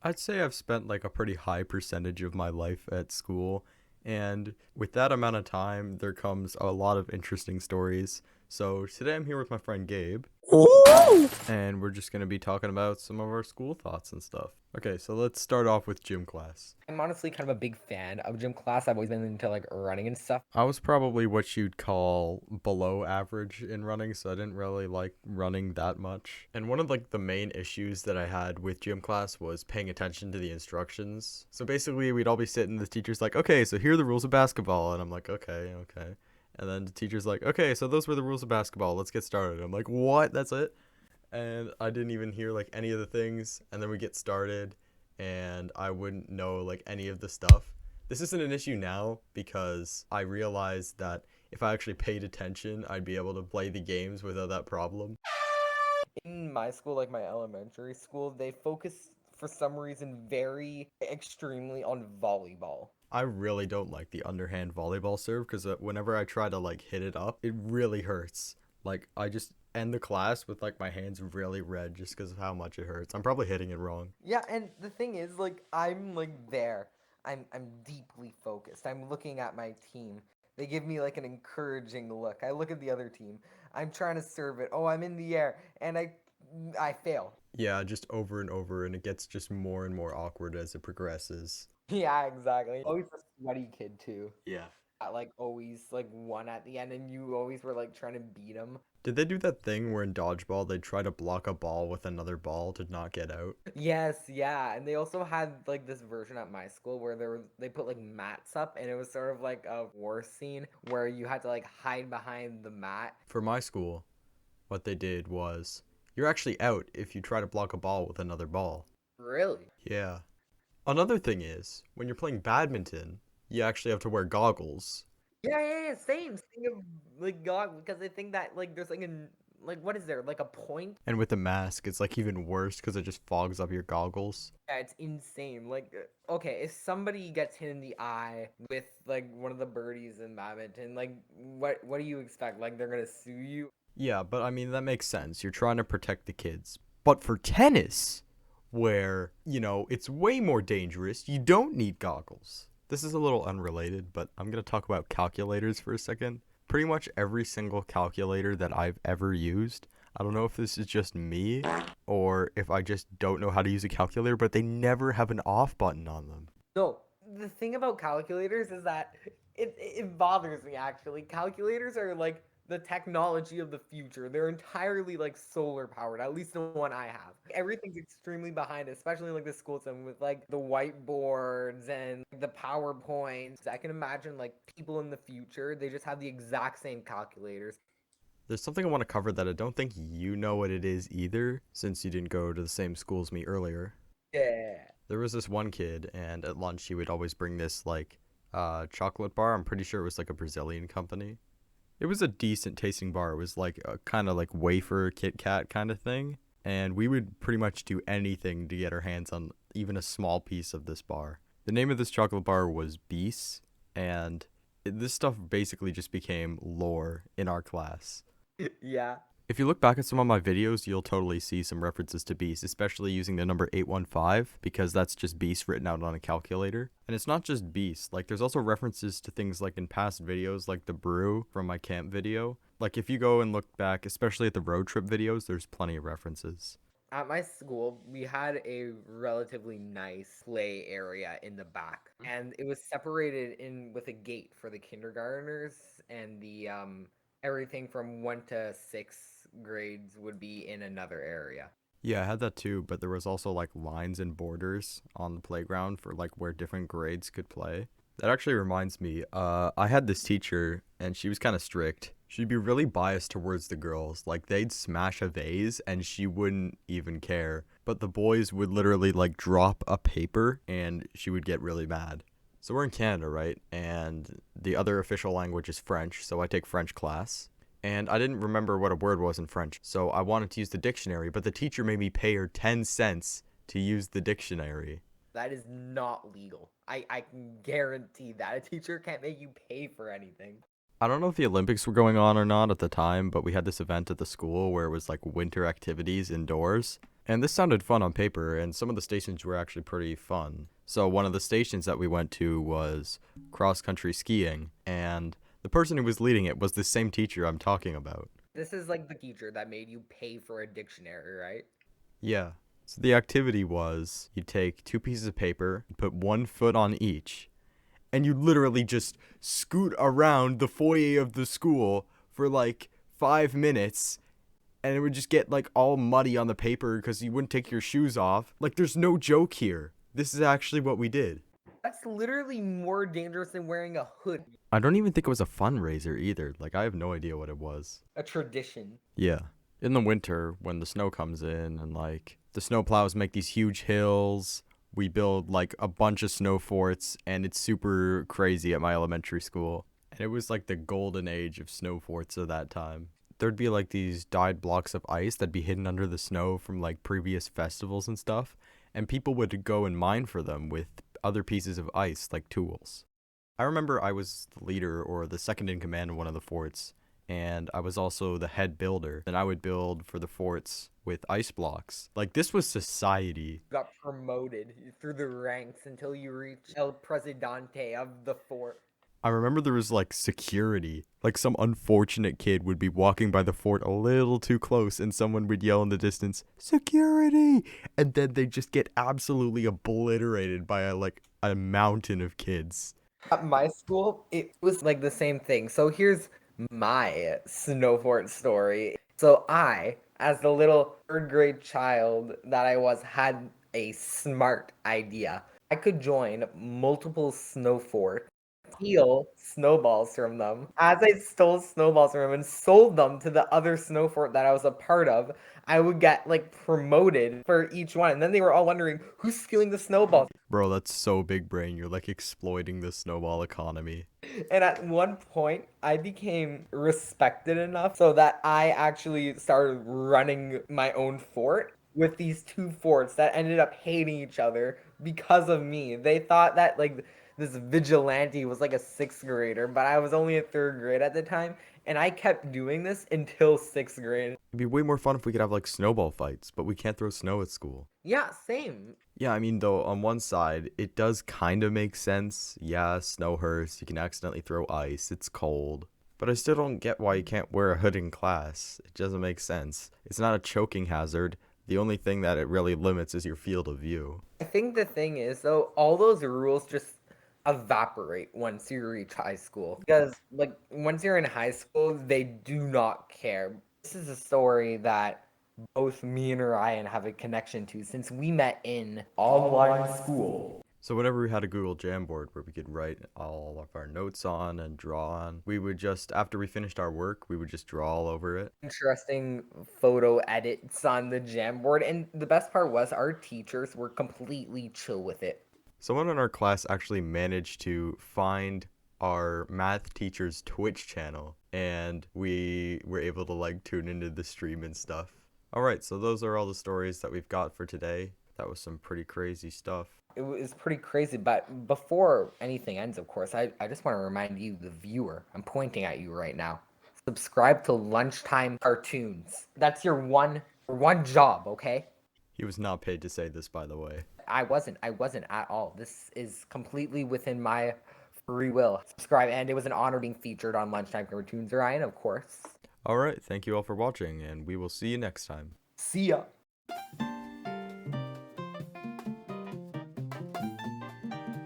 I'd say I've spent like a pretty high percentage of my life at school, and with that amount of time, there comes a lot of interesting stories. So today I'm here with my friend Gabe, Ooh. and we're just going to be talking about some of our school thoughts and stuff. Okay, so let's start off with gym class. I'm honestly kind of a big fan of gym class. I've always been into like running and stuff. I was probably what you'd call below average in running, so I didn't really like running that much. And one of like the main issues that I had with gym class was paying attention to the instructions. So basically, we'd all be sitting, the teacher's like, "Okay, so here are the rules of basketball." And I'm like, "Okay, okay." And then the teacher's like, "Okay, so those were the rules of basketball. Let's get started." I'm like, "What? That's it?" And I didn't even hear like any of the things. And then we get started, and I wouldn't know like any of the stuff. This isn't an issue now because I realized that if I actually paid attention, I'd be able to play the games without that problem. In my school, like my elementary school, they focus for some reason very extremely on volleyball. I really don't like the underhand volleyball serve because whenever I try to like hit it up, it really hurts. Like I just end the class with like my hands really red just because of how much it hurts. I'm probably hitting it wrong. Yeah, and the thing is, like, I'm like there. I'm deeply focused. I'm looking at my team. They give me like an encouraging look. I look at the other team. I'm trying to serve it. Oh, I'm in the air, and I fail. Yeah, just over and over, and it gets just more and more awkward as it progresses. Yeah, exactly. Always a sweaty kid too. Yeah. Like always like one at the end, and you always were like trying to beat him. Did they do that thing where in dodgeball they try to block a ball with another ball to not get out? Yes, yeah, and they also had like this version at my school where they put like mats up, and it was sort of like a war scene where you had to like hide behind the mat. For my school, what they did was you're actually out if you try to block a ball with another ball. Really? Yeah. Another thing is, when you're playing badminton, you actually have to wear goggles. Yeah, yeah, yeah. Same of like God, because I think that like there's like an like what is there like a point? And with the mask, it's like even worse because it just fogs up your goggles. Yeah, it's insane. Like, okay, if somebody gets hit in the eye with like one of the birdies in badminton, like, what do you expect? Like, they're gonna sue you? Yeah, but I mean, that makes sense. You're trying to protect the kids. But for tennis, where, it's way more dangerous, you don't need goggles. This is a little unrelated, but I'm going to talk about calculators for a second. Pretty much every single calculator that I've ever used, I don't know if this is just me or if I just don't know how to use a calculator, but they never have an off button on them. No, the thing about calculators is that it bothers me actually. Calculators are like the technology of the future. They're entirely like solar powered, at least the one I have. Everything's extremely behind, especially like the school system with like the whiteboards and the PowerPoints. I can imagine like people in the future, they just have the exact same calculators. There's something I want to cover that I don't think you know what it is either, since you didn't go to the same school as me earlier. Yeah. There was this one kid, and at lunch he would always bring this like chocolate bar. I'm pretty sure it was like a Brazilian company. It was a decent tasting bar. It was like a kind of like wafer Kit Kat kind of thing, and we would pretty much do anything to get our hands on even a small piece of this bar. The name of this chocolate bar was Beast, and this stuff basically just became lore in our class. Yeah. If you look back at some of my videos, you'll totally see some references to Beast, especially using the number 815, because that's just Beast written out on a calculator. And it's not just Beast, like there's also references to things like in past videos, like the brew from my camp video. Like if you go and look back, especially at the road trip videos, there's plenty of references. At my school, we had a relatively nice play area in the back, and it was separated in with a gate for the kindergartners, and the everything from 1 to 6 grades would be in another area. Yeah, I had that too, but there was also like lines and borders on the playground for like where different grades could play. That actually reminds me, I had this teacher and she was kind of strict. She'd be really biased towards the girls. Like they'd smash a vase and she wouldn't even care. But the boys would literally like drop a paper and she would get really mad. So we're in Canada, right? And the other official language is French, so I take French class and I didn't remember what a word was in French. So I wanted to use the dictionary, but the teacher made me pay her 10 cents to use the dictionary. That is not legal. I can guarantee that a teacher can't make you pay for anything. I don't know if the Olympics were going on or not at the time, but we had this event at the school where it was like winter activities indoors. And this sounded fun on paper, and some of the stations were actually pretty fun. So one of the stations that we went to was cross-country skiing, and the person who was leading it was the same teacher I'm talking about. This is like the teacher that made you pay for a dictionary, right? Yeah. So the activity was you take two pieces of paper, put one foot on each, and you literally just scoot around the foyer of the school for like 5 minutes, and it would just get like all muddy on the paper because you wouldn't take your shoes off. Like, there's no joke here. This is actually what we did. That's literally more dangerous than wearing a hood. I don't even think it was a fundraiser either. Like, I have no idea what it was. A tradition. Yeah. In the winter, when the snow comes in and like the snow plows make these huge hills, we build like a bunch of snow forts, and it's super crazy at my elementary school. And it was like the golden age of snow forts of that time. There'd be like these dyed blocks of ice that'd be hidden under the snow from like previous festivals and stuff, and people would go and mine for them with other pieces of ice like tools. I remember I was the leader or the second in command of one of the forts, and I was also the head builder, and I would build for the forts with ice blocks. Like, this was society. You got promoted through the ranks until you reach El Presidente of the fort. I remember there was like security. Like, some unfortunate kid would be walking by the fort a little too close, and someone would yell in the distance, "Security!" And then they'd just get absolutely obliterated by a mountain of kids. At my school, it was like the same thing. So here's my snow fort story. So I, as the little third grade child that I was, had a smart idea. I could join multiple snow forts, steal snowballs from them. As I stole snowballs from them and sold them to the other snow fort that I was a part of, I would get like promoted for each one. And then they were all wondering who's stealing the snowballs. Bro, that's so big brain. You're like exploiting the snowball economy. And at one point, I became respected enough so that I actually started running my own fort with these two forts that ended up hating each other because of me. They thought that like this vigilante was like a sixth grader, but I was only in third grade at the time, and I kept doing this until sixth grade. It'd be way more fun if we could have like snowball fights, but we can't throw snow at school. Yeah, same. Yeah, I mean, though, on one side, it does kind of make sense. Yeah, snow hurts, you can accidentally throw ice, it's cold. But I still don't get why you can't wear a hood in class. It doesn't make sense. It's not a choking hazard. The only thing that it really limits is your field of view. I think the thing is, though, all those rules just evaporate once you reach high school. Because, like, once you're in high school, they do not care. This is a story that both me and Ryan have a connection to since we met in online school. So whenever we had a Google Jamboard where we could write all of our notes on and draw on, we would just, after we finished our work, we would just draw all over it. Interesting photo edits on the Jamboard. And the best part was our teachers were completely chill with it. Someone in our class actually managed to find our math teacher's Twitch channel, and we were able to like tune into the stream and stuff. All right, so those are all the stories that we've got for today. That was some pretty crazy stuff. It was pretty crazy, but before anything ends, of course, I just want to remind you, the viewer, I'm pointing at you right now. Subscribe to Lunchtime Cartoons. That's your one job, okay? He was not paid to say this, by the way. I wasn't at all. This is completely within my free will. Subscribe, and it was an honor being featured on Lunchtime Cartoons, Ryan, of course. All right, thank you all for watching, and we will see you next time. See ya.